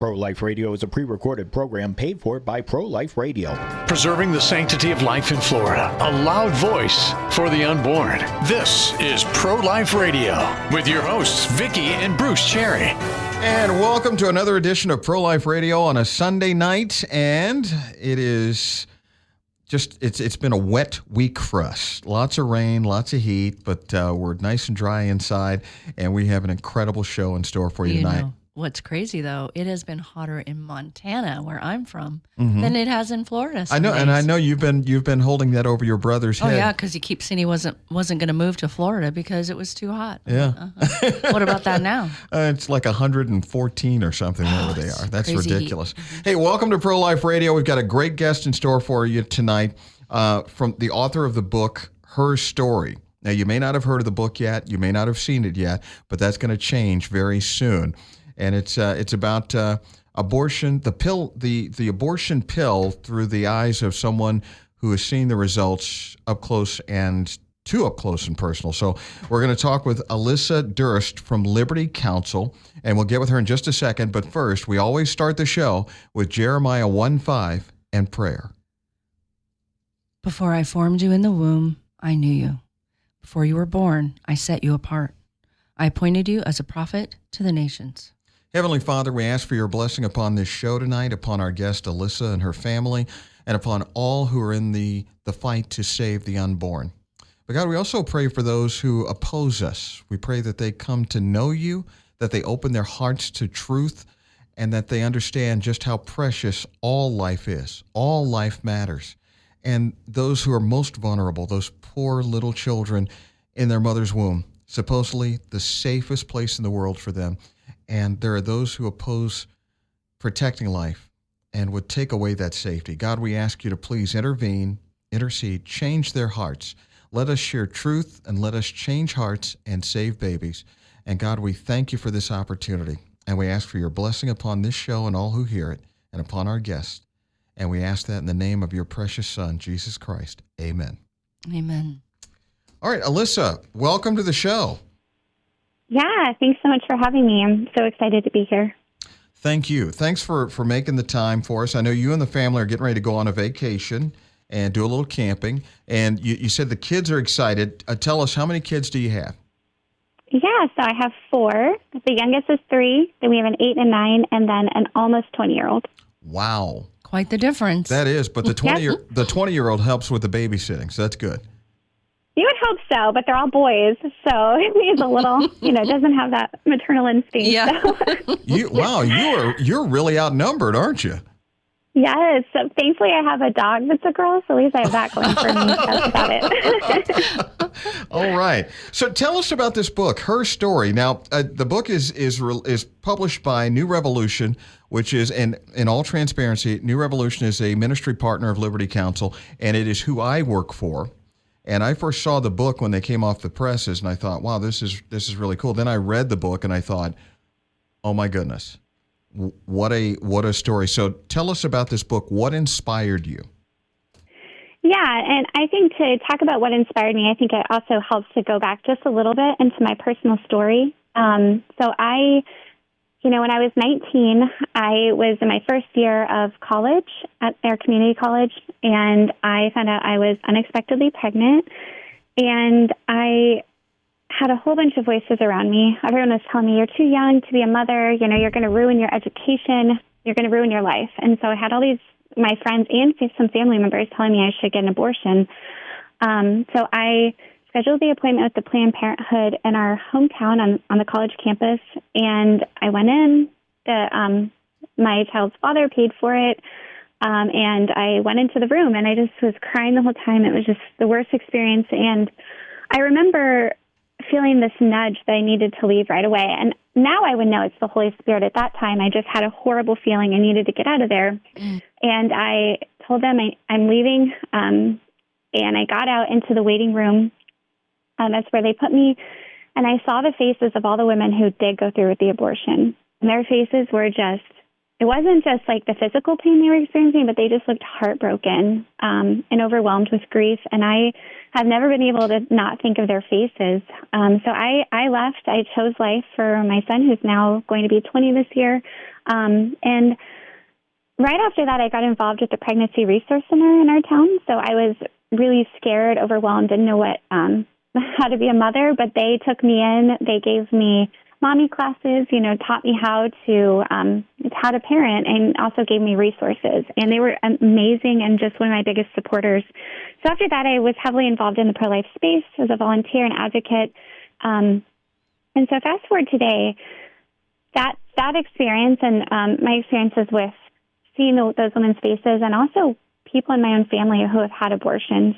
Pro-Life Radio is a pre-recorded program paid for by Pro-Life Radio. Preserving the sanctity of life in Florida. A loud voice for the unborn. This is Pro-Life Radio with your hosts, Vicky and Bruce Cherry. And welcome to another edition of Pro-Life Radio on a Sunday night. And it is just, it's been a wet week for us. Lots of rain, lots of heat, but we're nice and dry inside. And we have an incredible show in store for you tonight. What's crazy, though, it has been hotter in Montana, where I'm from, than it has in Florida. I know, and I know you've been holding that over your brother's head. Oh, yeah, because he keeps saying he wasn't going to move to Florida because it was too hot. Yeah. What about that now? It's like 114 or something where they are. That's ridiculous. Heat. Hey, welcome to Pro-Life Radio. We've got a great guest in store for you tonight from the author of the book, Her Story. Now, you may not have heard of the book yet. You may not have seen it yet, but that's going to change very soon. And it's about abortion, the abortion pill through the eyes of someone who has seen the results up close and personal. So we're going to talk with Alyssa Durst from Liberty Counsel, and we'll get with her in just a second. But first, we always start the show with Jeremiah 1:5 and prayer. Before I formed you in the womb, I knew you. Before you were born, I set you apart. I appointed you as a prophet to the nations. Heavenly Father, we ask for your blessing upon this show tonight, upon our guest Alyssa and her family, and upon all who are in the fight to save the unborn. But God, we also pray for those who oppose us. We pray that they come to know you, that they open their hearts to truth, and that they understand just how precious all life is. All life matters. And those who are most vulnerable, those poor little children in their mother's womb, supposedly the safest place in the world for them. And there are those who oppose protecting life and would take away that safety. God, we ask you to please intervene, intercede, change their hearts. Let us share truth and let us change hearts and save babies. And God, we thank you for this opportunity. And we ask for your blessing upon this show and all who hear it and upon our guests. And we ask that in the name of your precious Son, Jesus Christ. Amen. Amen. All right, Alyssa, welcome to the show. Yeah, thanks so much for having me. I'm so excited to be here. Thank you. Thanks for making the time for us. I know you and the family are getting ready to go on a vacation and do a little camping. And you said the kids are excited. Tell us, how many kids do you have? Yeah, so I have 4. The youngest is 3. Then we have an 8 and 9, and then an almost 20-year-old. Wow. Quite the difference. That is, but the 20-year-old helps with the babysitting, so that's good. You would hope so, but they're all boys, so he's a little, doesn't have that maternal instinct. Yeah. So. You're really outnumbered, aren't you? Yes. So thankfully, I have a dog that's a girl, so at least I have that going for me. That's about it. All right. So tell us about this book, Her Story. Now, the book is published by New Revolution, which is, in all transparency, New Revolution is a ministry partner of Liberty Counsel, and it is who I work for. And I first saw the book when they came off the presses, and I thought, wow, this is really cool. Then I read the book, and I thought, oh my goodness, what a story. So tell us about this book. What inspired you? Yeah, and I think to talk about what inspired me, I think it also helps to go back just a little bit into my personal story. When I was 19, I was in my first year of college at our community college, and I found out I was unexpectedly pregnant, and I had a whole bunch of voices around me. Everyone was telling me, you're too young to be a mother, you're going to ruin your education, you're going to ruin your life. And so I had all my friends and some family members telling me I should get an abortion. So I scheduled the appointment with the Planned Parenthood in our hometown on the college campus, and I went in. My child's father paid for it, and I went into the room, and I just was crying the whole time. It was just the worst experience, and I remember feeling this nudge that I needed to leave right away, and now I would know it's the Holy Spirit. At that time, I just had a horrible feeling I needed to get out of there, and I told them I'm leaving, and I got out into the waiting room. That's where they put me, and I saw the faces of all the women who did go through with the abortion. And their faces were just it wasn't just like the physical pain they were experiencing, but they just looked heartbroken and overwhelmed with grief. And I have never been able to not think of their faces. So I left. I chose life for my son, who's now going to be 20 this year. And right after that, I got involved with the Pregnancy Resource Center in our town. So I was really scared, overwhelmed, didn't know how to be a mother, but they took me in. They gave me mommy classes, taught me how to parent, and also gave me resources. And they were amazing and just one of my biggest supporters. So after that, I was heavily involved in the pro-life space as a volunteer and advocate. And so fast forward today, that experience and my experiences with seeing those women's faces, and also people in my own family who have had abortions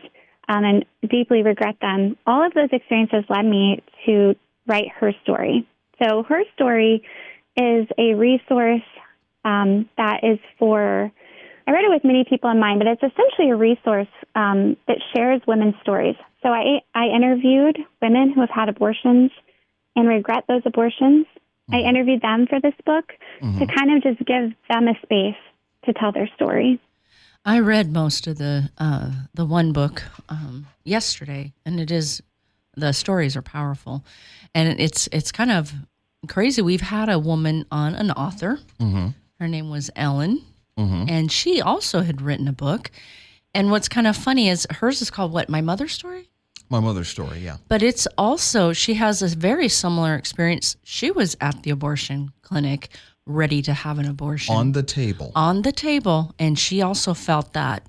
and deeply regret them, all of those experiences led me to write her story. So her story is a resource that is I read it with many people in mind, but it's essentially a resource that shares women's stories. So I interviewed women who have had abortions and regret those abortions. I interviewed them for this book to kind of just give them a space to tell their story. I read most of the one book yesterday, and the stories are powerful, and it's kind of crazy. We've had a woman on, an author. Her name was Ellen, and she also had written a book. And what's kind of funny is hers is called what? My Mother's Story? My Mother's Story, yeah. But it's also, she has a very similar experience. She was at the abortion clinic ready to have an abortion. On the table. And she also felt that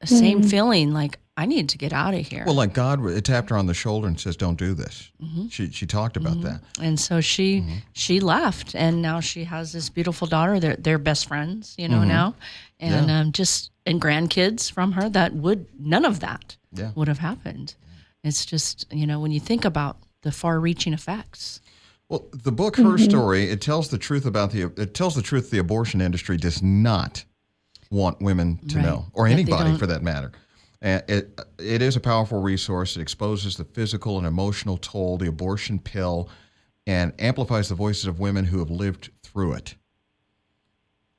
same feeling, like, I need to get out of here. Well, like God tapped her on the shoulder and says, don't do this. She talked about that. And so she left, and now she has this beautiful daughter. They're best friends, now. And and grandkids from her none of that would have happened. It's just, when you think about the far-reaching effects. Well, the book, Her Story, it tells the truth the abortion industry does not want women to know, or anybody for that matter. It is a powerful resource. It exposes the physical and emotional toll, the abortion pill, and amplifies the voices of women who have lived through it.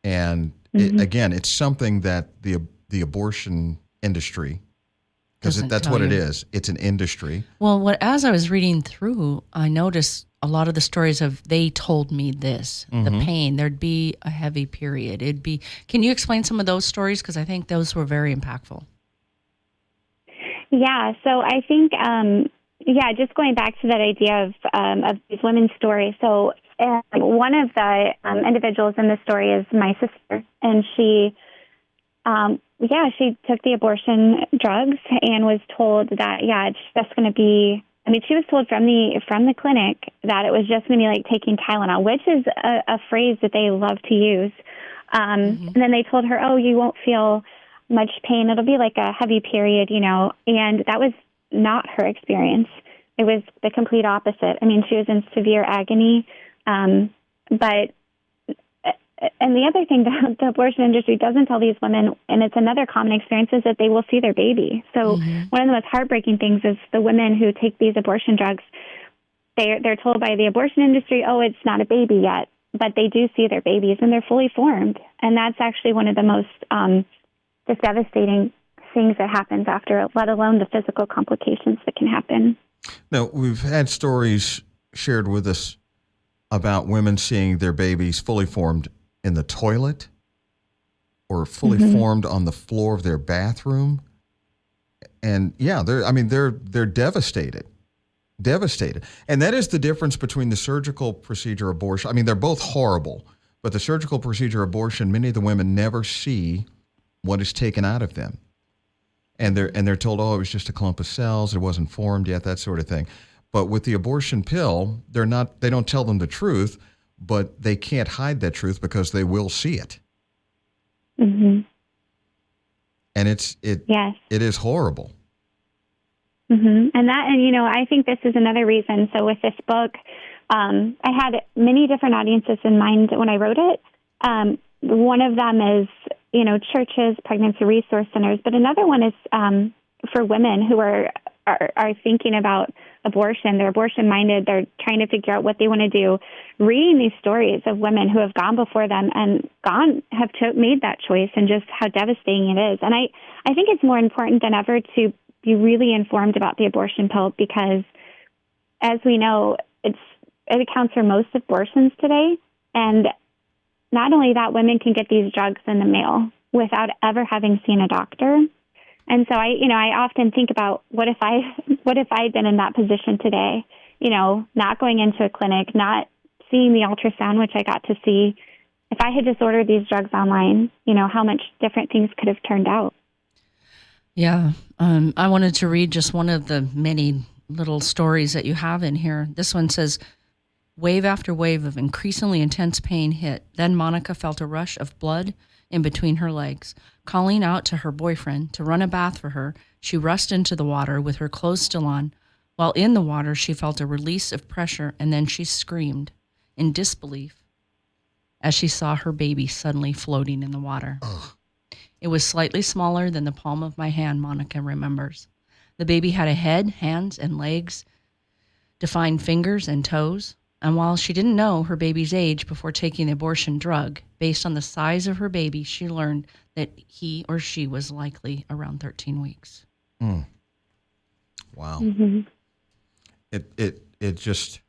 And again, it's something that the abortion industry, because that's what it is. It's an industry. Well, as I was reading through, I noticed a lot of the stories of, they told me this, the pain, there'd be a heavy period. Can you explain some of those stories? Because I think those were very impactful. Yeah, so I think, just going back to that idea of these women's stories. So one of the individuals in the story is my sister, and she took the abortion drugs and was told that, it's just going to be, she was told from the clinic that it was just going to be like taking Tylenol, which is a phrase that they love to use. And then they told her, oh, you won't feel much pain. It'll be like a heavy period, and that was not her experience. It was the complete opposite. She was in severe agony. But the other thing that the abortion industry doesn't tell these women, and it's another common experience, is that they will see their baby. So one of the most heartbreaking things is the women who take these abortion drugs, they're told by the abortion industry, oh, it's not a baby yet, but they do see their babies and they're fully formed. And that's actually one of the most just devastating things that happens after, let alone the physical complications that can happen. Now, we've had stories shared with us about women seeing their babies fully formed in the toilet or fully formed on the floor of their bathroom. And they're devastated. And that is the difference between the surgical procedure abortion. They're both horrible, but the surgical procedure abortion, many of the women never see what is taken out of them. And they're told, oh, it was just a clump of cells, it wasn't formed yet, that sort of thing. But with the abortion pill, they don't tell them the truth, but they can't hide that truth because they will see it. And it is horrible. And I think this is another reason. So with this book, I had many different audiences in mind when I wrote it. One of them is, churches, pregnancy resource centers, but another one is for women who are thinking about abortion. They're abortion-minded. They're trying to figure out what they want to do. Reading these stories of women who have gone before them and made that choice, and just how devastating it is. And I think it's more important than ever to be really informed about the abortion pill, because, as we know, it accounts for most abortions today. And not only that, women can get these drugs in the mail without ever having seen a doctor. And so I often think about what if I'd been in that position today, not going into a clinic, not seeing the ultrasound, which I got to see. If I had just ordered these drugs online, how much different things could have turned out. Yeah. I wanted to read just one of the many little stories that you have in here. This one says, wave after wave of increasingly intense pain hit. Then Monica felt a rush of blood in between her legs. Calling out to her boyfriend to run a bath for her, she rushed into the water with her clothes still on. While in the water, she felt a release of pressure, and then she screamed in disbelief as she saw her baby suddenly floating in the water. Ugh. It was slightly smaller than the palm of my hand, Monica remembers. The baby had a head, hands, and legs, defined fingers and toes. And while she didn't know her baby's age before taking the abortion drug, based on the size of her baby, she learned that he or she was likely around 13 weeks. Mm. Wow. Mm-hmm. It just,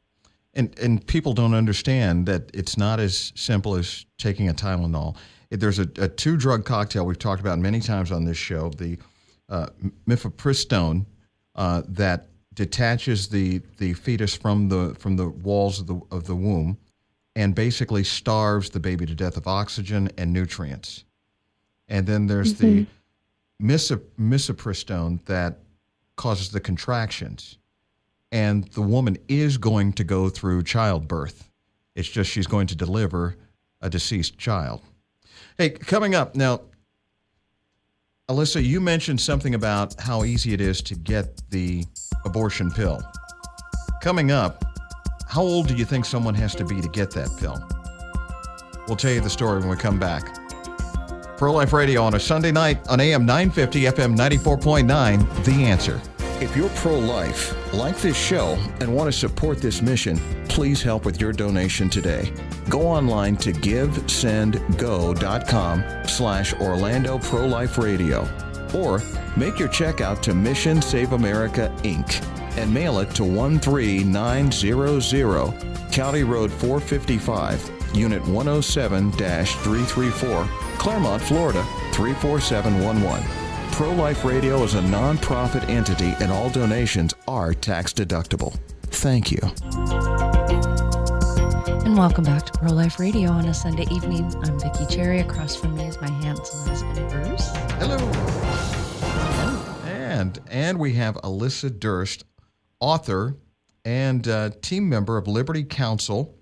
and people don't understand that it's not as simple as taking a Tylenol. There's a 2-drug cocktail we've talked about many times on this show, the mifepristone, that detaches the fetus from the walls of the womb and basically starves the baby to death of oxygen and nutrients. And then there's the misoprostone that causes the contractions. And the woman is going to go through childbirth. It's just she's going to deliver a deceased child. Hey, coming up now, Alyssa, you mentioned something about how easy it is to get the abortion pill. Coming up, how old do you think someone has to be to get that pill? We'll tell you the story when we come back. Pro-Life Radio on a Sunday night on AM 950, FM 94.9, The Answer. If you're pro-life, like this show, and want to support this mission, please help with your donation today. Go online to givesendgo.com/Orlando Pro-Life Radio, or make your check out to Mission Save America, Inc. and mail it to 13900, County Road 455, Unit 107-334, Claremont, Florida 34711. Pro-Life Radio is a non-profit entity, and all donations are tax deductible. Thank you. And welcome back to Pro-Life Radio on a Sunday evening. I'm Vicky Cherry. Across from me is my handsome husband, Bruce. Hello. And we have Alyssa Durst, author and team member of Liberty Counsel.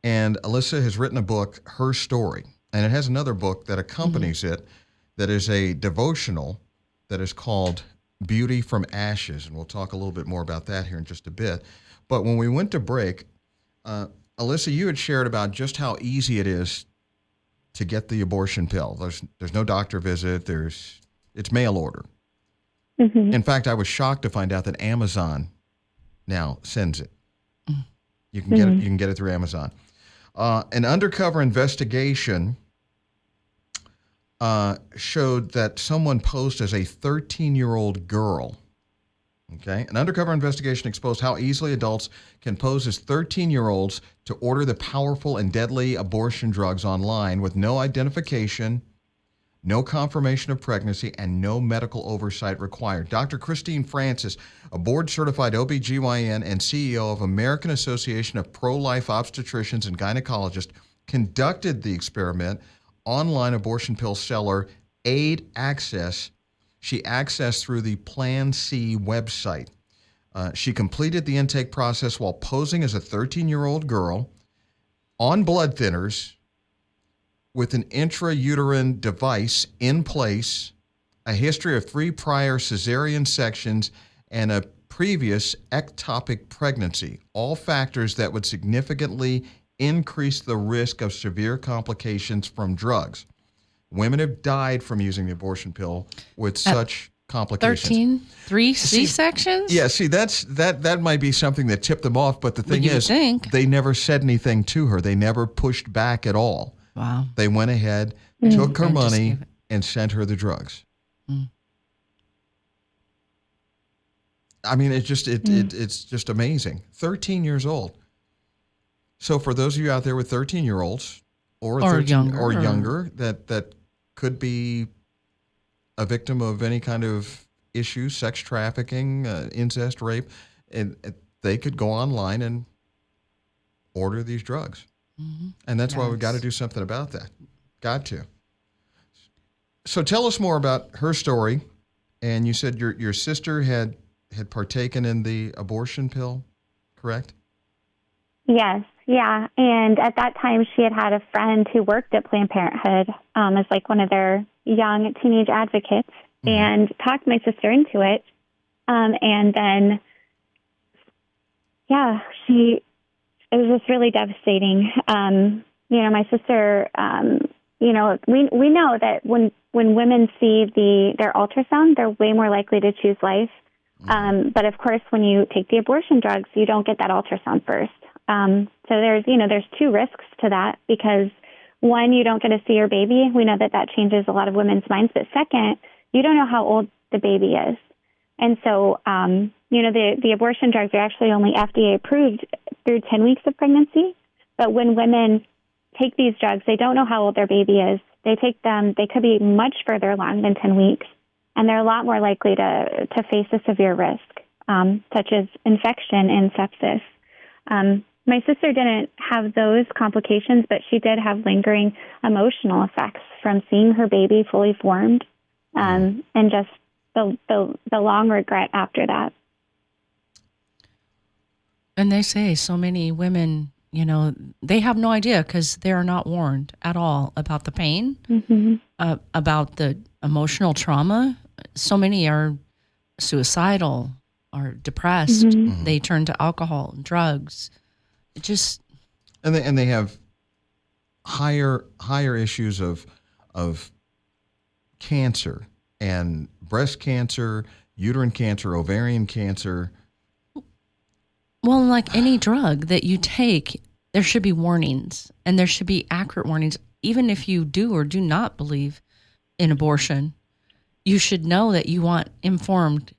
And Alyssa has written a book, Her Story. And it has another book that accompanies it that is a devotional that is called Beauty from Ashes. And we'll talk a little bit more about that here in just a bit. But when we went to break, Alyssa, you had shared about just how easy it is to get the abortion pill. There's no doctor visit. It's mail order. Mm-hmm. In fact, I was shocked to find out that Amazon now sends it. You can get it. You can get it through Amazon. An undercover investigation showed that someone posed as a 13-year-old girl. Okay, an undercover investigation exposed how easily adults can pose as 13-year-olds to order the powerful and deadly abortion drugs online with no identification, no confirmation of pregnancy, and no medical oversight required. Dr. Christine Francis, a board-certified OBGYN and CEO of American Association of Pro-Life Obstetricians and Gynecologists, conducted the experiment. Online abortion pill seller Aid Access. She accessed through the Plan C website. She completed the intake process while posing as a 13-year-old girl on blood thinners with an intrauterine device in place, a history of 3 prior cesarean sections, and a previous ectopic pregnancy, all factors that would significantly increase the risk of severe complications from drugs. Women have died from using the abortion pill with such complications. 3 C-sections? Yeah, see, that might be something that tipped them off, but the thing is, they never said anything to her. They never pushed back at all. Wow. They went ahead, took her money, and sent her the drugs. I mean, it's just amazing. 13 years old. So for those of you out there with 13-year-olds or younger that could be a victim of any kind of issue, sex trafficking, incest, rape, and they could go online and order these drugs. And that's why we've got to do something about that. Got to. So tell us more about her story. And you said your sister had partaken in the abortion pill, correct? Yes, yeah. And at that time, she had a friend who worked at Planned Parenthood as like one of their young teenage advocates, and talked my sister into it. And then, yeah, it was just really devastating. My sister, we know that when women see their ultrasound, they're way more likely to choose life. But of course, when you take the abortion drugs, you don't get that ultrasound first. So there's 2 risks to that, because one, you don't get to see your baby. We know that changes a lot of women's minds. But second, you don't know how old the baby is. And so, the abortion drugs are actually only FDA approved through 10 weeks of pregnancy. But when women take these drugs, they don't know how old their baby is. They take them, they could be much further along than 10 weeks. And they're a lot more likely to face a severe risk, such as infection and sepsis. My sister didn't have those complications, but she did have lingering emotional effects from seeing her baby fully formed, and just the long regret after that. And they say so many women, they have no idea because they are not warned at all about the pain, about the emotional trauma. So many are suicidal or depressed. They turn to alcohol and drugs. It just and they have higher issues of cancer and breast cancer, uterine cancer, ovarian cancer. Well, like any drug that you take, there should be warnings, and there should be accurate warnings. Even if you do or do not believe in abortion, you should know that you want informed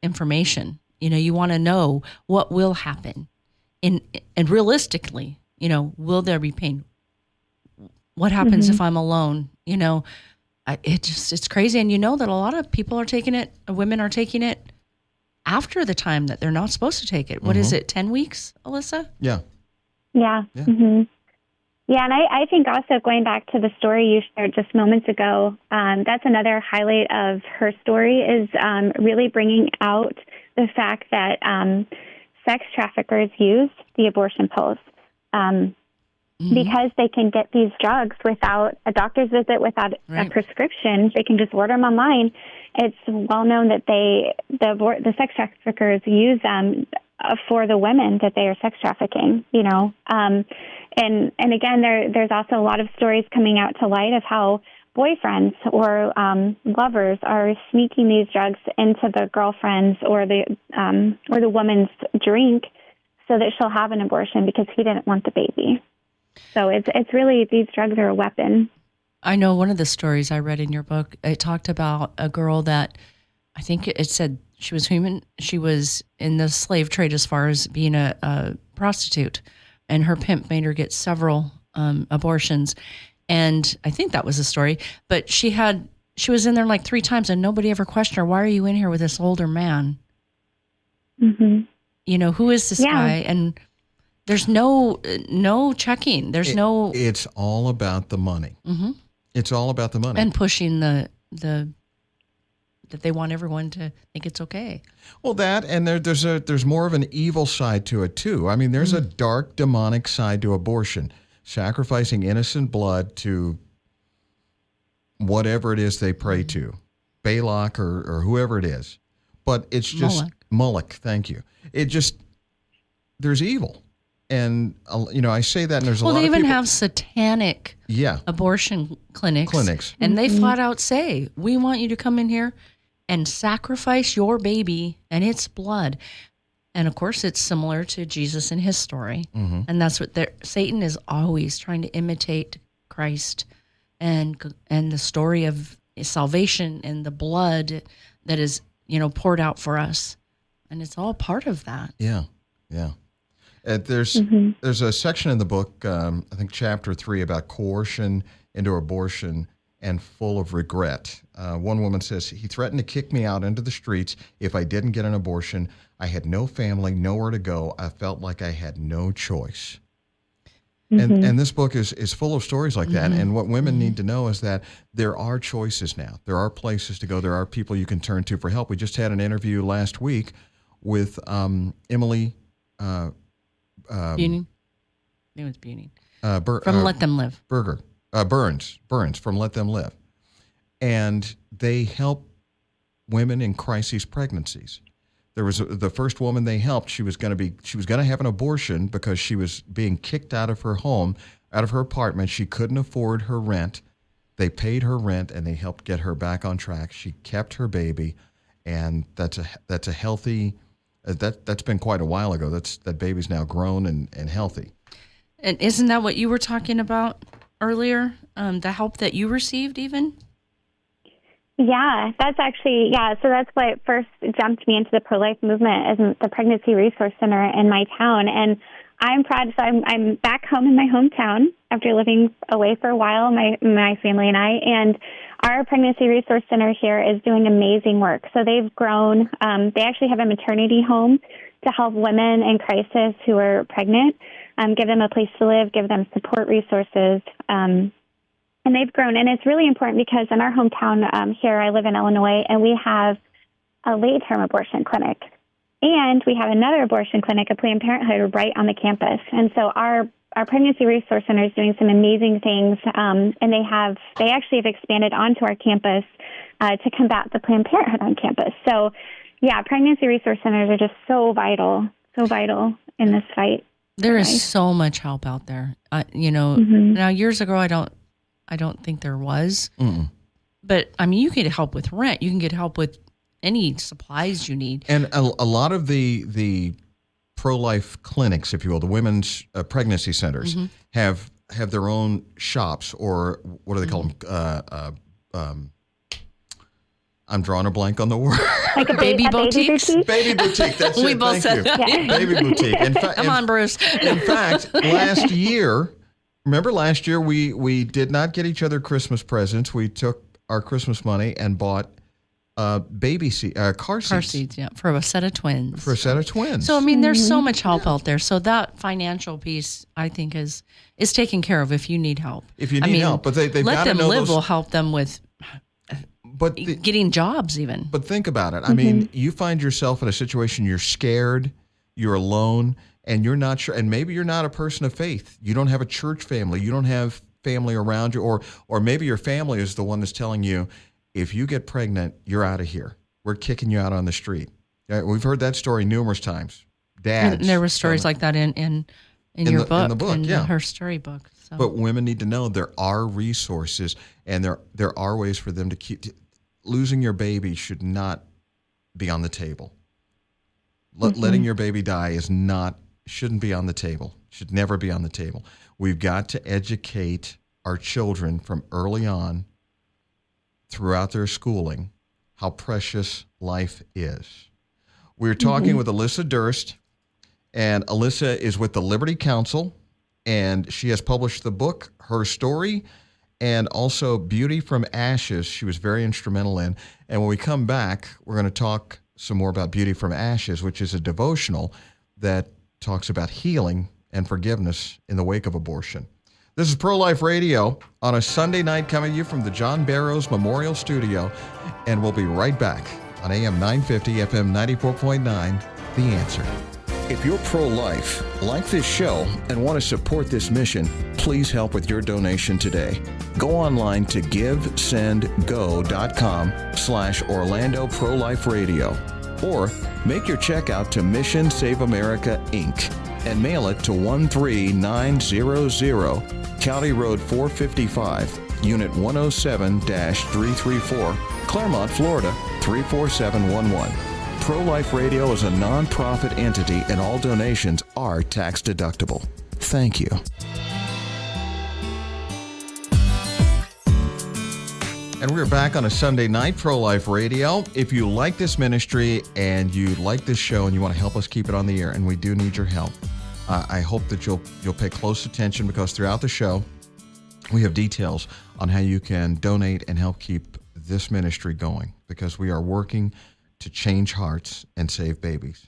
information. You want to know what will happen. And realistically, will there be pain? What happens if I'm alone? It's crazy. And that a lot of people are taking it, women are taking it after the time that they're not supposed to take it. What is it, 10 weeks, Alyssa? Yeah. Yeah. Yeah, and I think also going back to the story you shared just moments ago, that's another highlight of her story is really bringing out the fact that sex traffickers use the abortion pills because they can get these drugs without a doctor's visit, without a prescription. They can just order them online. It's well known that the sex traffickers use them for the women that they are sex trafficking, And again, there's also a lot of stories coming out to light of how boyfriends or lovers are sneaking these drugs into the girlfriend's or the woman's drink so that she'll have an abortion because he didn't want the baby. So it's really, these drugs are a weapon. I know one of the stories I read in your book, it talked about a girl that I think it said she was human. She was in the slave trade as far as being a prostitute, and her pimp made her get several abortions. And I think that was the story. But she was in there like 3 times, and nobody ever questioned her. Why are you in here with this older man? Who is this guy? And there's no checking. There's no. It's all about the money. It's all about the money and pushing the that they want everyone to think it's okay. Well, that, and there's more of an evil side to it too. I mean, there's a dark demonic side to abortion, sacrificing innocent blood to whatever it is they pray to, Balak or whoever it is. But it's just Moloch. Thank you. There's evil. And, I say that, and there's a lot of people. Well, they even have satanic abortion clinics. And they flat out say, we want you to come in here and sacrifice your baby and its blood. And of course, it's similar to Jesus and his story. Mm-hmm. And that's what Satan is always trying to imitate Christ and the story of salvation and the blood that is, poured out for us. And it's all part of that. Yeah. There's a section in the book, I think chapter 3, about coercion into abortion and full of regret. One woman says, he threatened to kick me out into the streets if I didn't get an abortion. I had no family, nowhere to go. I felt like I had no choice. And this book is full of stories like that. And what women need to know is that there are choices now. There are places to go. There are people you can turn to for help. We just had an interview last week with Emily Buning. I think it was Buning. From Let Them Live. Burns from Let Them Live. And they help women in crisis pregnancies. There was the first woman they helped. She was going to have an abortion because she was being kicked out of her home, out of her apartment. She couldn't afford her rent. They paid her rent and they helped get her back on track. She kept her baby, and that's a healthy. That's been quite a while ago. That baby's now grown and healthy. And isn't that what you were talking about earlier? The help that you received, even. Yeah, that's actually, so that's what first jumped me into the pro-life movement, is the Pregnancy Resource Center in my town. And I'm proud, so I'm back home in my hometown after living away for a while, my family and I, and our Pregnancy Resource Center here is doing amazing work. So they've grown, they actually have a maternity home to help women in crisis who are pregnant, give them a place to live, give them support resources, and they've grown. And it's really important because in our hometown here, I live in Illinois, and we have a late-term abortion clinic. And we have another abortion clinic, a Planned Parenthood, right on the campus. And so our Pregnancy Resource Center is doing some amazing things. And they actually have expanded onto our campus to combat the Planned Parenthood on campus. So, yeah, Pregnancy Resource Centers are just so vital in this fight. There is so much help out there. Now years ago, I don't think there was. Mm. But, I mean, you can get help with rent. You can get help with any supplies you need. And a lot of the pro-life clinics, if you will, the women's pregnancy centers, have their own shops, or what do they call them? I'm drawing a blank on the word. Like a baby boutiques? Baby boutique. That's We it. both Thank said you. that. Baby boutique. Come on, Bruce. In fact, last year, we did not get each other Christmas presents. We took our Christmas money and bought car seats. Car seats, yeah, for a set of twins. So I mean, there's so much help out there. So that financial piece, I think, is taken care of if you need help. If you need help, but they've got to know Let Them Live those, will help them with getting jobs even. But think about it. I mean, you find yourself in a situation, you're scared, you're alone, and you're not sure, and maybe you're not a person of faith. You don't have a church family. You don't have family around you, or maybe your family is the one that's telling you, if you get pregnant, you're out of here. We're kicking you out on the street. We've heard that story numerous times. Dads. And there were stories like that in your book. In the book, yeah. Her story book. So. But women need to know there are resources, and there are ways for them to keep. Losing your baby should not be on the table. Letting your baby die shouldn't be on the table. Should never be on the table. We've got to educate our children from early on, throughout their schooling, how precious life is. We're talking with Alyssa Durst, and Alyssa is with the Liberty Council, and she has published the book, Her Story, and also Beauty from Ashes. She was very instrumental in. And when we come back, we're going to talk some more about Beauty from Ashes, which is a devotional that talks about healing and forgiveness in the wake of abortion. This is Pro-Life Radio on a Sunday night, coming to you from the John Barrows Memorial Studio, and we'll be right back on AM 950, FM 94.9, The Answer. If you're pro-life, like this show, and want to support this mission, please help with your donation today. Go online to givesendgo.com/Orlando Pro-Life Radio, or make your check out to Mission Save America, Inc., and mail it to 13900, County Road 455, Unit 107-334, Claremont, Florida 34711. Pro-Life Radio is a non-profit entity and all donations are tax deductible. Thank you. And we're back on a Sunday night, Pro-Life Radio. If you like this ministry and you like this show and you want to help us keep it on the air, and we do need your help, I hope that you'll pay close attention, because throughout the show, we have details on how you can donate and help keep this ministry going, because we are working to change hearts and save babies.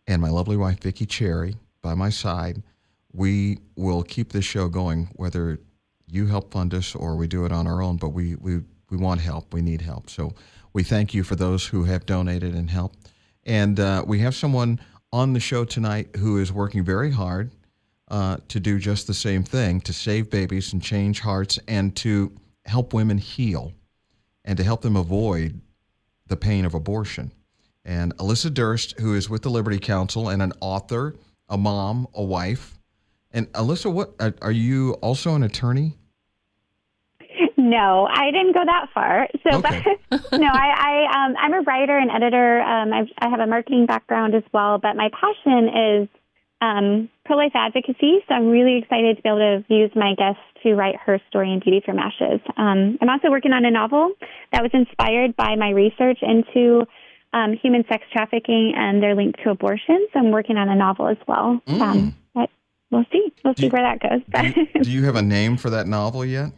And my lovely wife, Vicky Cherry, by my side, we will keep this show going, whether you help fund us or we do it on our own, but we want help. We need help. So we thank you for those who have donated and helped. And we have someone on the show tonight who is working very hard to do just the same thing, to save babies and change hearts and to help women heal and to help them avoid the pain of abortion. And Alyssa Durst, who is with the Liberty Counsel and an author, a mom, a wife. And Alyssa, what are you also an attorney? No, I didn't go that far. So, Okay. no, I'm a writer and editor. I have a marketing background as well, but my passion is pro-life advocacy. So I'm really excited to be able to use my guest to write her story in Beauty from Ashes. I'm also working on a novel that was inspired by my research into human sex trafficking and their link to abortion. So I'm working on a novel as well. But we'll see. We'll see where that goes. Do you have a name for that novel yet?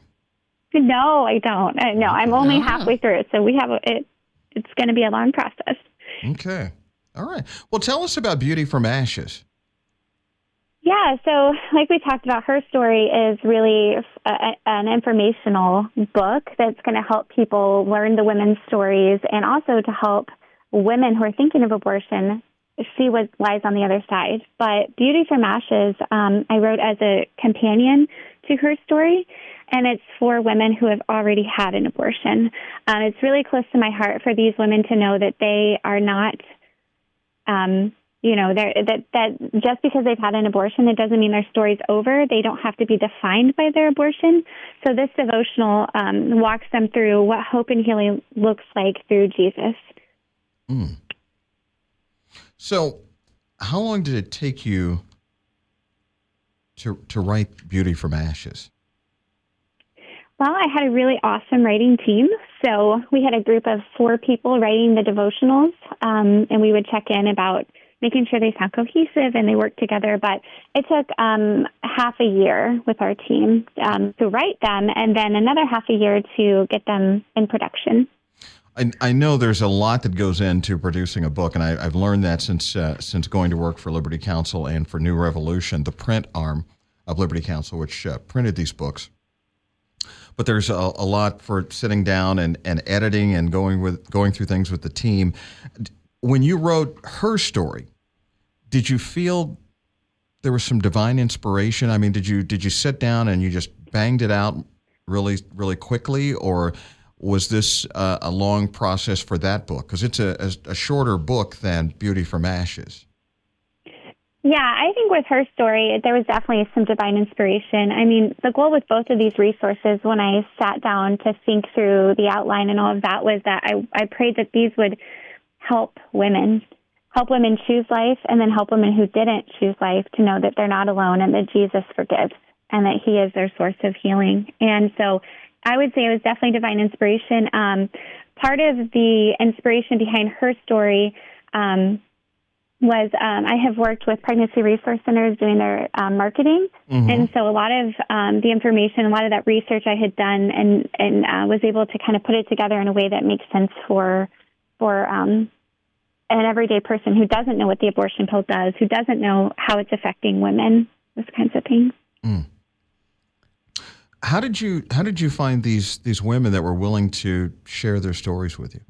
No, I don't. No, I'm only halfway through it, so we have it's going to be a long process. Okay. All right. Well, tell us about Beauty from Ashes. Yeah, so like we talked about, her story is really an informational book that's going to help people learn the women's stories and also to help women who are thinking of abortion see what lies on the other side. But Beauty from Ashes, I wrote as a companion to her story, and it's for women who have already had an abortion. It's really close to my heart for these women to know that they are not, that just because they've had an abortion, it doesn't mean their story's over. They don't have to be defined by their abortion. So this devotional walks them through what hope and healing looks like through Jesus. Mm. So how long did it take you to write Beauty from Ashes? Well, I had a really awesome writing team. So we had a group of 4 people writing the devotionals, and we would check in about making sure they sound cohesive and they work together. But it took half a year with our team to write them, and then another half a year to get them in production. I know there's a lot that goes into producing a book, and I've learned that since going to work for Liberty Counsel and for New Revolution, the print arm of Liberty Counsel, which printed these books. But there's a lot for sitting down and editing and going through things with the team. When you wrote her story, did you feel there was some divine inspiration? I mean, did you sit down and you just banged it out really, really quickly, or was this a long process for that book? Because it's a shorter book than Beauty from Ashes. Yeah, I think with her story, there was definitely some divine inspiration. I mean, the goal with both of these resources, when I sat down to think through the outline and all of that, was that I prayed that these would help women choose life, and then help women who didn't choose life to know that they're not alone and that Jesus forgives and that he is their source of healing. And so I would say it was definitely divine inspiration. Part of the inspiration behind her story was I have worked with pregnancy resource centers doing their marketing. Mm-hmm. And so a lot of the information, a lot of that research I had done and was able to kind of put it together in a way that makes sense for an everyday person who doesn't know what the abortion pill does, who doesn't know how it's affecting women, those kinds of things. Mm. How did you find these women that were willing to share their stories with you?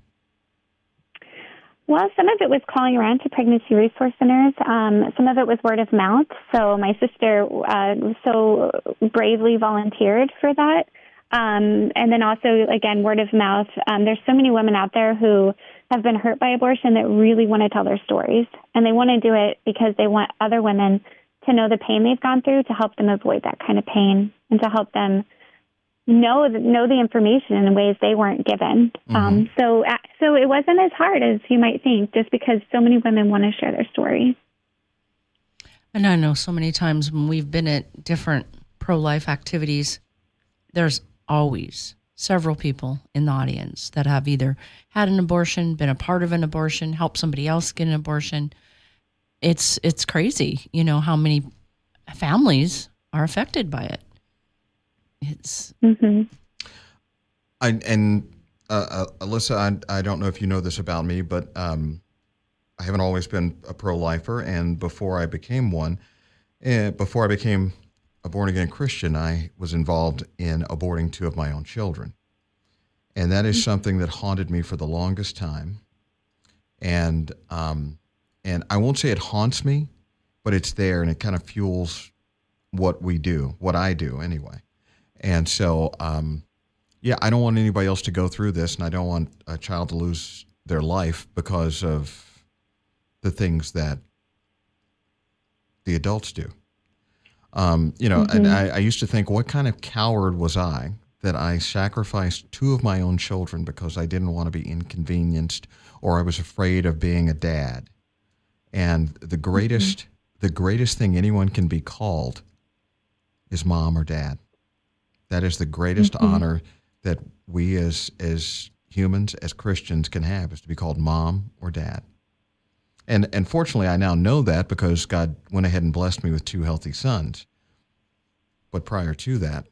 Well, some of it was calling around to pregnancy resource centers. Some of it was word of mouth. So my sister so bravely volunteered for that. And then also, again, word of mouth. There's so many women out there who have been hurt by abortion that really want to tell their stories. And they want to do it because they want other women to know the pain they've gone through, to help them avoid that kind of pain, and to help them know the information in ways they weren't given. So it wasn't as hard as you might think, just because so many women want to share their stories. And I know so many times when we've been at different pro-life activities, there's always several people in the audience that have either had an abortion, been a part of an abortion, helped somebody else get an abortion. It's crazy, how many families are affected by it. It's Alyssa, I don't know if you know this about me, but I haven't always been a pro-lifer, and before I became one, before I became a born-again Christian, I was involved in aborting 2 of my own children. And that is something that haunted me for the longest time. And I won't say it haunts me, but it's there, and it kind of fuels what I do anyway. And so, I don't want anybody else to go through this, and I don't want a child to lose their life because of the things that the adults do. And I used to think, what kind of coward was I that I sacrificed 2 of my own children because I didn't want to be inconvenienced, or I was afraid of being a dad. And the greatest thing anyone can be called is mom or dad. That is the greatest honor that we as humans, as Christians, can have, is to be called mom or dad. And fortunately, I now know that because God went ahead and blessed me with 2 healthy sons. But prior to that,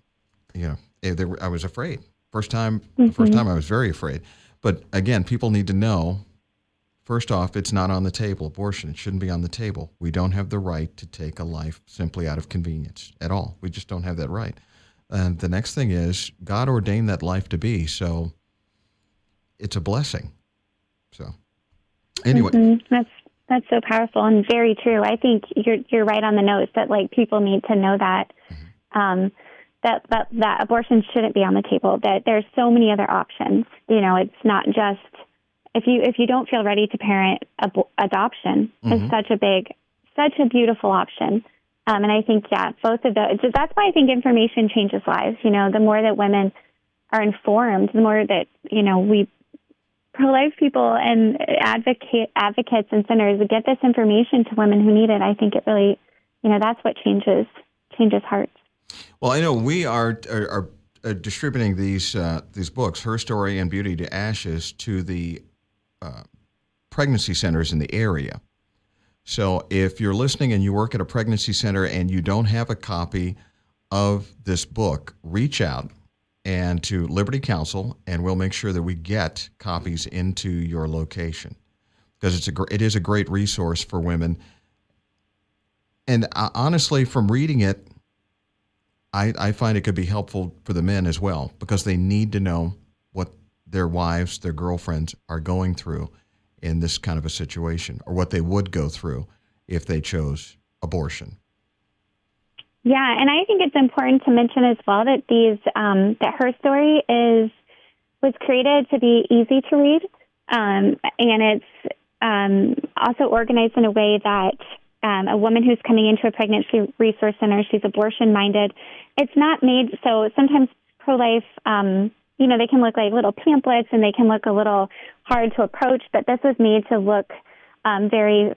I was afraid. The first time I was very afraid. But again, people need to know, first off, it's not on the table. Abortion, it shouldn't be on the table. We don't have the right to take a life simply out of convenience at all. We just don't have that right. And the next thing is, God ordained that life to be, so it's a blessing. So anyway. That's so powerful and very true. I think you're right on the nose that people need to know that that abortion shouldn't be on the table. That there's so many other options. It's not just if you don't feel ready to parent, adoption is such a beautiful option. And I think both of those. That's why I think information changes lives. The more that women are informed, the more that we pro-life people and advocates and centers get this information to women who need it. I think it really, that's what changes hearts. Well, I know we are distributing these books, Her Story and Beauty to Ashes, to the pregnancy centers in the area. So if you're listening and you work at a pregnancy center and you don't have a copy of this book, reach out and to Liberty Counsel, and we'll make sure that we get copies into your location, because it is a great resource for women. And honestly, from reading it, I find it could be helpful for the men as well, because they need to know what their wives, their girlfriends are going through in this kind of a situation, or what they would go through if they chose abortion. Yeah, and I think it's important to mention as well that that Her Story was created to be easy to read, and it's also organized in a way that a woman who's coming into a pregnancy resource center, she's abortion-minded. It's not made, so sometimes pro-life, they can look like little pamphlets and they can look a little hard to approach, but this was made to look very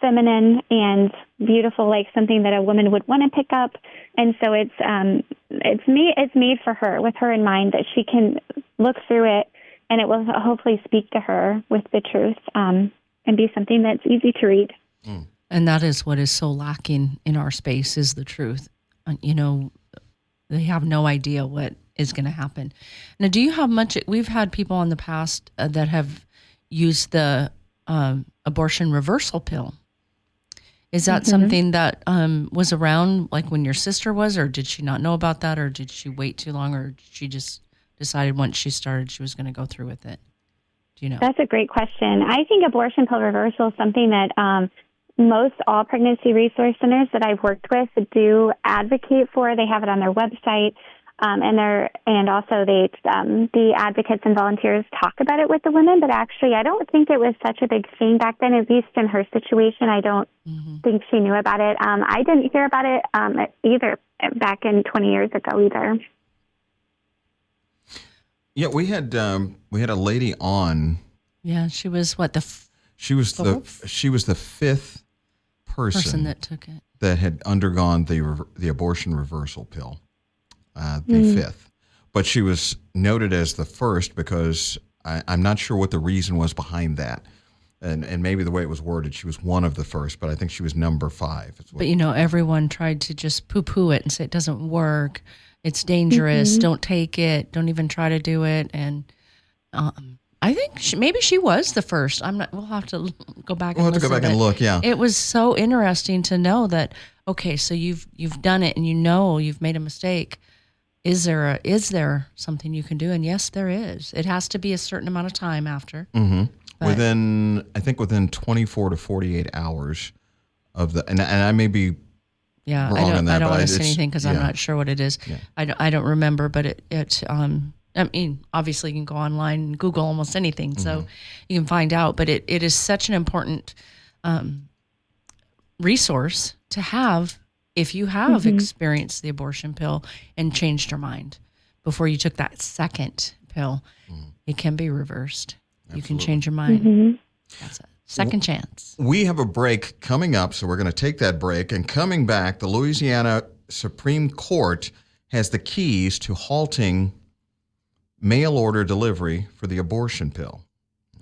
feminine and beautiful, like something that a woman would want to pick up. And so it's made for her, with her in mind, that she can look through it and it will hopefully speak to her with the truth and be something that's easy to read. Mm. And that is what is so lacking in our space, is the truth. They have no idea what is going to happen. Now, do you have much? We've had people in the past that have used the abortion reversal pill. Is that something that was around like when your sister was, or did she not know about that, or did she wait too long, or she just decided once she started she was going to go through with it? Do you know? That's a great question. I think abortion pill reversal is something that most all pregnancy resource centers that I've worked with do advocate for. They have it on their website. And also the advocates and volunteers talk about it with the women, but actually I don't think it was such a big thing back then, at least in her situation. I don't think she knew about it. I didn't hear about it either back in 20 years ago either. Yeah, we had a lady on. Yeah, she was what she was the fifth person that took it, that had undergone the abortion reversal pill. The fifth, but she was noted as the first because I'm not sure what the reason was behind that, and maybe the way it was worded, she was one of the first, but I think she was number 5. But everyone tried to just poo-poo it and say it doesn't work, it's dangerous, don't take it, don't even try to do it, and I think maybe she was the first. I'm not. We'll have to go back. We'll have to go back and look. Yeah, it was so interesting to know that. Okay, so you've done it, and you've made a mistake. Is there something you can do? And yes, there is. It has to be a certain amount of time after. Mm-hmm. Within 24 to 48 hours of the, and I may be wrong on that. I don't want to say anything because I'm not sure what it is. Yeah. I don't remember, but I mean, obviously you can go online and Google almost anything, so you can find out. But it is such an important resource to have. If you have experienced the abortion pill and changed your mind before you took that second pill, it can be reversed. Absolutely. You can change your mind. That's a second chance. We have a break coming up, so we're going to take that break. And coming back, the Louisiana Supreme Court has the keys to halting mail order delivery for the abortion pill.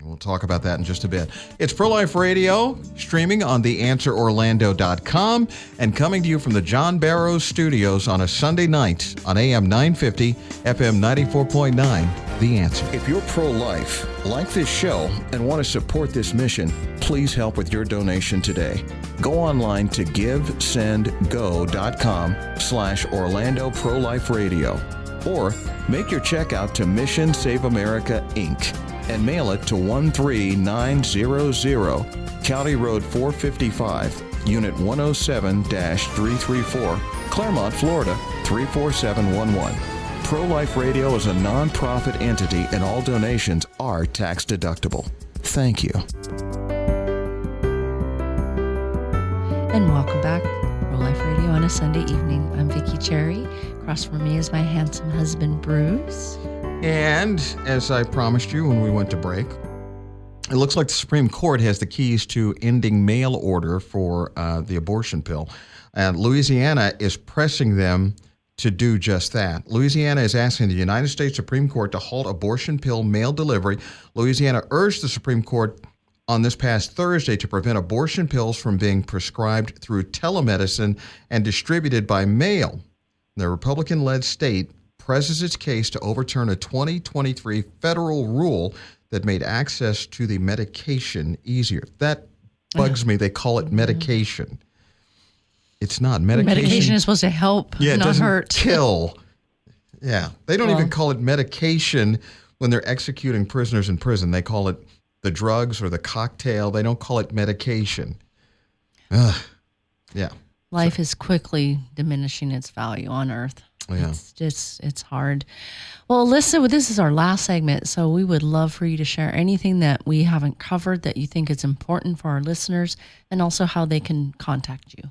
We'll talk about that in just a bit. It's Pro-Life Radio, streaming on theanswerorlando.com and coming to you from the John Barrows Studios on a Sunday night on AM 950, FM 94.9, The Answer. If you're pro-life, like this show, and want to support this mission, please help with your donation today. Go online to givesendgo.com/Orlando Pro-Life Radio or make your check out to Mission Save America, Inc. and mail it to 13900, County Road 455, Unit 107-334, Claremont, Florida 34711. Pro-Life Radio is a non-profit entity and all donations are tax deductible. Thank you. And welcome back. Pro-Life Radio on a Sunday evening. I'm Vicky Cherry. Across from me is my handsome husband, Bruce. And as I promised you when we went to break, it looks like the Supreme Court has the keys to ending mail order for the abortion pill. And Louisiana is pressing them to do just that. Louisiana is asking the United States Supreme Court to halt abortion pill mail delivery. Louisiana urged the Supreme Court on this past Thursday to prevent abortion pills from being prescribed through telemedicine and distributed by mail. The Republican-led state presses its case to overturn a 2023 federal rule that made access to the medication easier. That bugs me. They call it medication. It's not. Medication is supposed to help, not doesn't hurt. Kill. Yeah. They don't even call it medication when they're executing prisoners in prison. They call it the drugs or the cocktail. They don't call it medication. Ugh. Yeah. Life is quickly diminishing its value on earth. Yeah. It's hard. Well, Alyssa, this is our last segment, so we would love for you to share anything that we haven't covered that you think is important for our listeners, and also how they can contact you.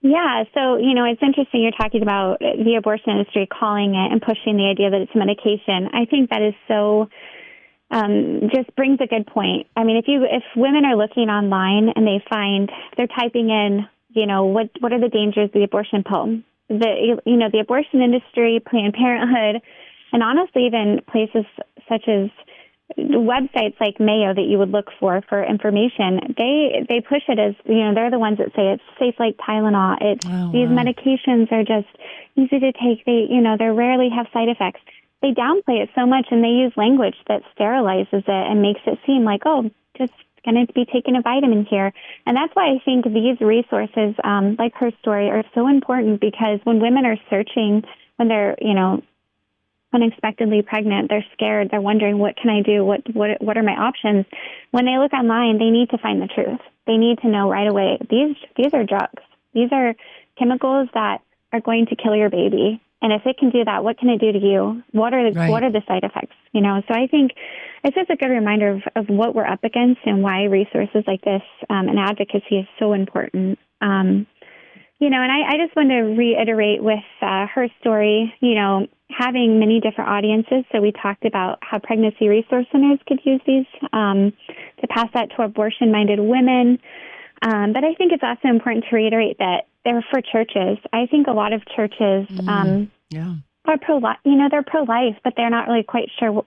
Yeah, so, it's interesting you're talking about the abortion industry calling it and pushing the idea that it's a medication. I think that is so, just brings a good point. I mean, if women are looking online and they're typing in, what are the dangers of the abortion pill? The abortion industry, Planned Parenthood, and honestly even places such as websites like Mayo that you would look for information, they push it as, they're the ones that say it's safe like Tylenol. These medications are just easy to take. They rarely have side effects. They downplay it so much, and they use language that sterilizes it and makes it seem like, just going to be taking a vitamin here. And that's why I think these resources, like her story, are so important, because when women are searching, when they're, unexpectedly pregnant, they're scared, they're wondering, what can I do? What are my options? When they look online, they need to find the truth. They need to know right away, these are drugs. These are chemicals that are going to kill your baby. And if it can do that, what can it do to you? What are the side effects? So I think it's just a good reminder of what we're up against and why resources like this and advocacy is so important. And I just want to reiterate with her story, having many different audiences. So we talked about how pregnancy resource centers could use these to pass that to abortion-minded women. But I think it's also important to reiterate that they're for churches. I think a lot of churches are pro-life, they're pro-life, but they're not really quite sure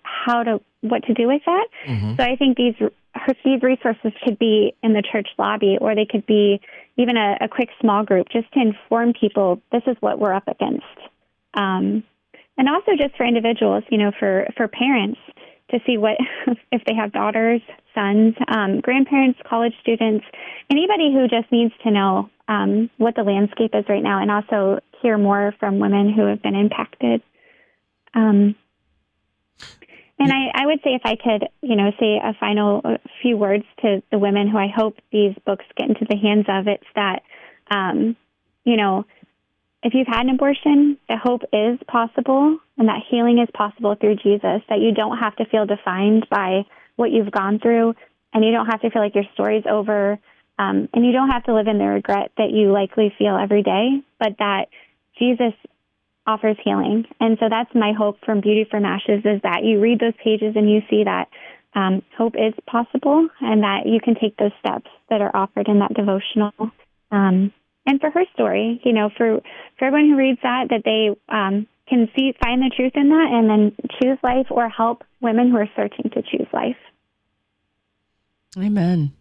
what to do with that. So I think these resources could be in the church lobby, or they could be even a quick small group just to inform people this is what we're up against. And also just for individuals, for parents to see what, if they have daughters, sons, grandparents, college students, anybody who just needs to know what the landscape is right now, and also hear more from women who have been impacted. And I would say, if I could, say a final few words to the women who I hope these books get into the hands of, it's that, if you've had an abortion, the hope is possible, and that healing is possible through Jesus, that you don't have to feel defined by what you've gone through, and you don't have to feel like your story's over, and you don't have to live in the regret that you likely feel every day, but that Jesus offers healing. And so that's my hope from Beauty from Ashes, is that you read those pages and you see that hope is possible, and that you can take those steps that are offered in that devotional. And for her story, for everyone who reads that they can find the truth in that, and then choose life, or help women who are searching to choose life. Amen.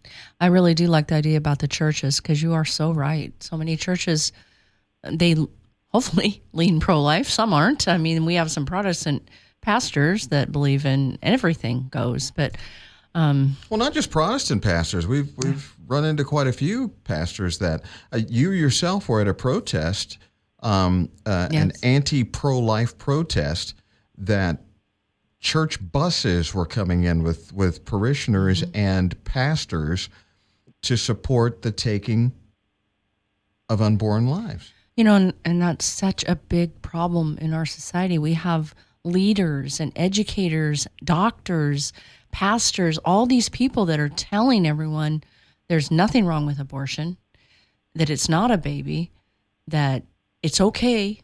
I really do like the idea about the churches, because you are so right. So many churches, they hopefully lean pro-life. Some aren't. I mean, we have some Protestant pastors that believe in everything goes, but well, not just Protestant pastors. We've run into quite a few pastors that you yourself were at a protest, an anti-pro-life protest, that church buses were coming in with parishioners and pastors to support the taking of unborn lives. And that's such a big problem in our society. We have leaders and educators, doctors, pastors, all these people that are telling everyone there's nothing wrong with abortion, that it's not a baby, that it's okay.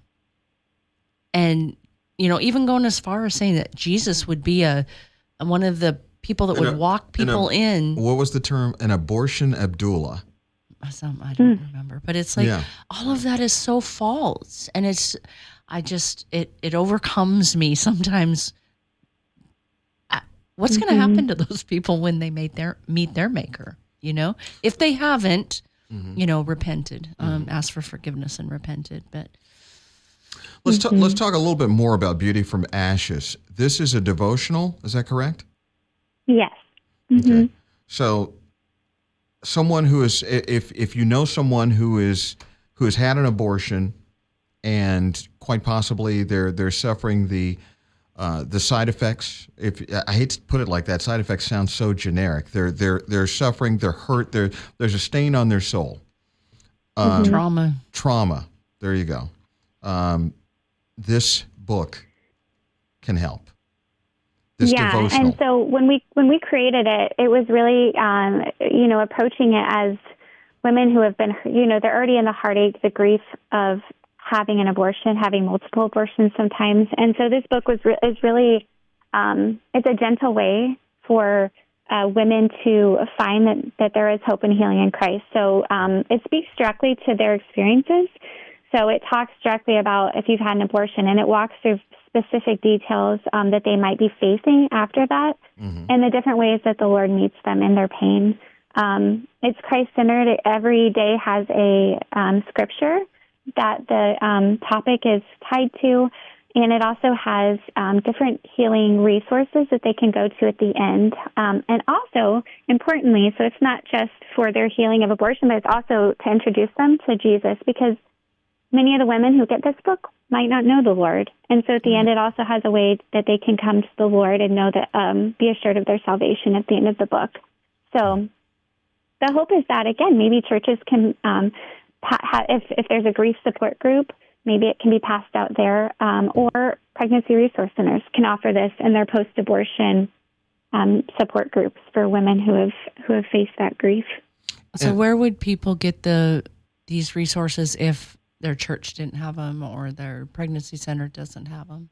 And, even going as far as saying that Jesus would be one of the people that would walk people in. What was the term? An abortion Abdullah. I don't remember, but it's like all of that is so false, and it overcomes me sometimes. What's going to happen to those people when they meet their maker? If they haven't, repented, asked for forgiveness and repented. But let's talk a little bit more about Beauty from Ashes. This is a devotional. Is that correct? Yes. Okay. So, someone who is, if you know someone who has had an abortion, and quite possibly they're suffering the side effects. I hate to put it like that, side effects sound so generic. They're suffering. They're hurt. There's a stain on their soul. Trauma. There you go. This book can help. This devotional. And so when we created it, it was really approaching it as women who have been, they're already in the heartache, the grief of having an abortion, having multiple abortions sometimes. And so this book is really, it's a gentle way for women to find that there is hope and healing in Christ. So it speaks directly to their experiences. So it talks directly about if you've had an abortion, and it walks through specific details that they might be facing after that, and the different ways that the Lord meets them in their pain. It's Christ-centered. Every day has a scripture that the topic is tied to, and it also has different healing resources that they can go to at the end. And also, importantly, so it's not just for their healing of abortion, but it's also to introduce them to Jesus, because many of the women who get this book might not know the Lord. And so at the end, it also has a way that they can come to the Lord and know that, be assured of their salvation at the end of the book. So the hope is that, again, maybe churches can, if there's a grief support group, maybe it can be passed out there, or pregnancy resource centers can offer this in their post-abortion support groups for women who have faced that grief. So where would people get these resources if their church didn't have them or their pregnancy center doesn't have them?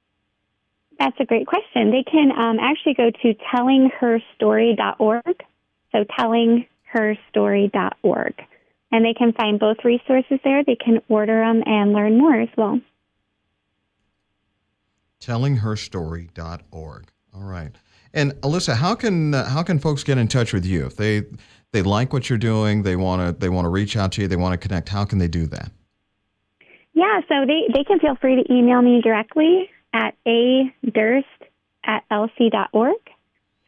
That's a great question. They can actually go to tellingherstory.org, so tellingherstory.org, and they can find both resources there. They can order them and learn more as well. Tellingherstory.org. All right. And Alyssa, how can folks get in touch with you if they like what you're doing, they want to reach out to you, they want to connect? How can they do that? Yeah, so they can feel free to email me directly at adurst@lc.org.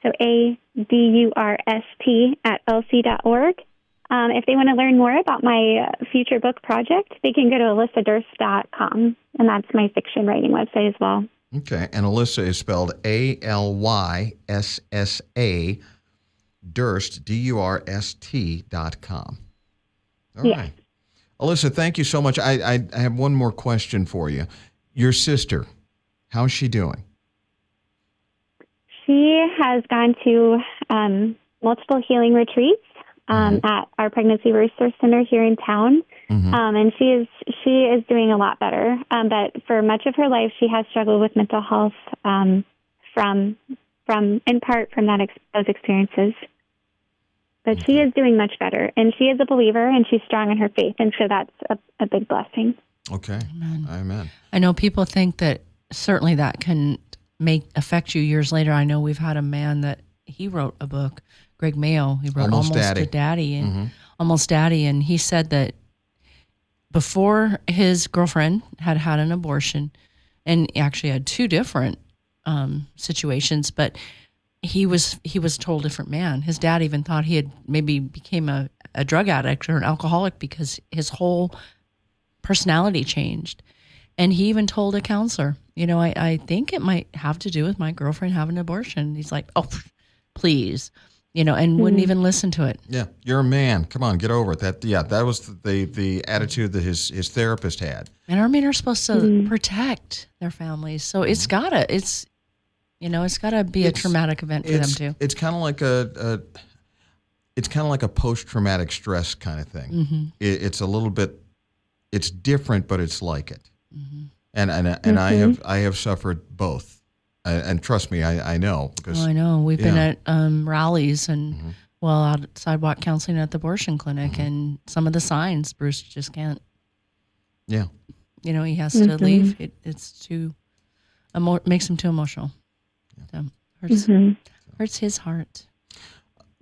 So adurst@lc.org. If they want to learn more about my future book project, they can go to alyssadurst.com, and that's my fiction writing website as well. Okay, and Alyssa is spelled Alyssa Durst, DURST.com. All yes. right. Alyssa, thank you so much. I have one more question for you. Your sister, how's she doing? She has gone to multiple healing retreats at our pregnancy resource center here in town, and she is doing a lot better. But for much of her life, she has struggled with mental health from in part from those experiences. But she is doing much better, and she is a believer, and she's strong in her faith, and so that's a big blessing. Okay. Amen. I know people think that certainly that can affect you years later. I know we've had a man that he wrote a book, Greg Mayo. He wrote Almost Daddy, and Almost Daddy, and he said that before his girlfriend had an abortion, and actually had two different situations, but he was told different man. His dad even thought he had maybe became a drug addict or an alcoholic because his whole personality changed. And he even told a counselor, I think it might have to do with my girlfriend having an abortion. He's like, oh, please, and wouldn't even listen to it. Yeah, you're a man. Come on, get over it. That was the attitude that his therapist had. And our men are supposed to protect their families, so it's gotta be a traumatic event for them too. It's kind of like a post-traumatic stress kind of thing. It's a little bit, it's different, but it's like it. And I have suffered both. And trust me, I know. Because, I know. We've been at rallies and, out sidewalk counseling at the abortion clinic, and some of the signs, Bruce just can't. Yeah. He has to leave. It's too, makes him too emotional. So hurts his heart.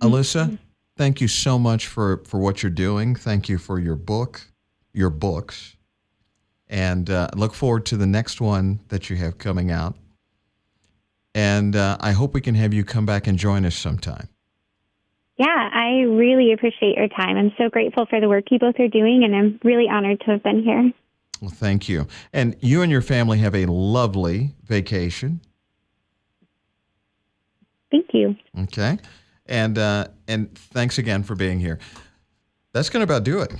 Alyssa, thank you so much for what you're doing. Thank you for your books. And look forward to the next one that you have coming out. And I hope we can have you come back and join us sometime. Yeah, I really appreciate your time. I'm so grateful for the work you both are doing, and I'm really honored to have been here. Well, thank you. And you and your family have a lovely vacation. Thank you. Okay. And thanks again for being here. That's going to about do it.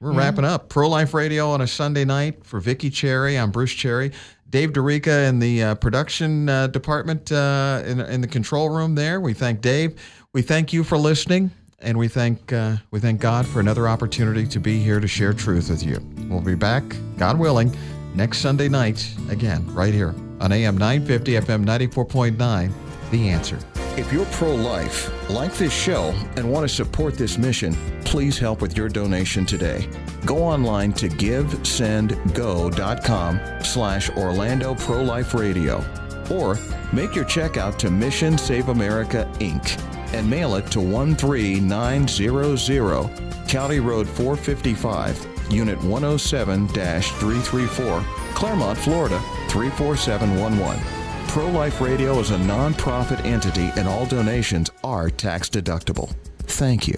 We're wrapping up. Pro-Life Radio on a Sunday night for Vicky Cherry. I'm Bruce Cherry. Dave DeRica in the production department in the control room there. We thank Dave. We thank you for listening, and we thank God for another opportunity to be here to share truth with you. We'll be back, God willing, next Sunday night again, right here on AM 950, FM 94.9, The Answer. If you're pro-life, like this show, and want to support this mission, please help with your donation today. Go online to givesendgo.com/Orlando Pro-Life Radio, or make your check out to Mission Save America, Inc., and mail it to 13900, County Road 455, Unit 107-334, Claremont, Florida 34711. Pro-Life Radio is a non-profit entity, and all donations are tax-deductible. Thank you.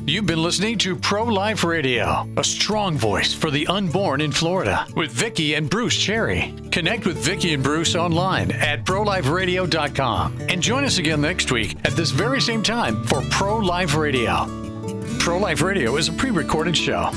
You've been listening to Pro-Life Radio, a strong voice for the unborn in Florida, with Vicky and Bruce Cherry. Connect with Vicky and Bruce online at proliferadio.com, and join us again next week at this very same time for Pro-Life Radio. Pro-Life Radio is a pre-recorded show.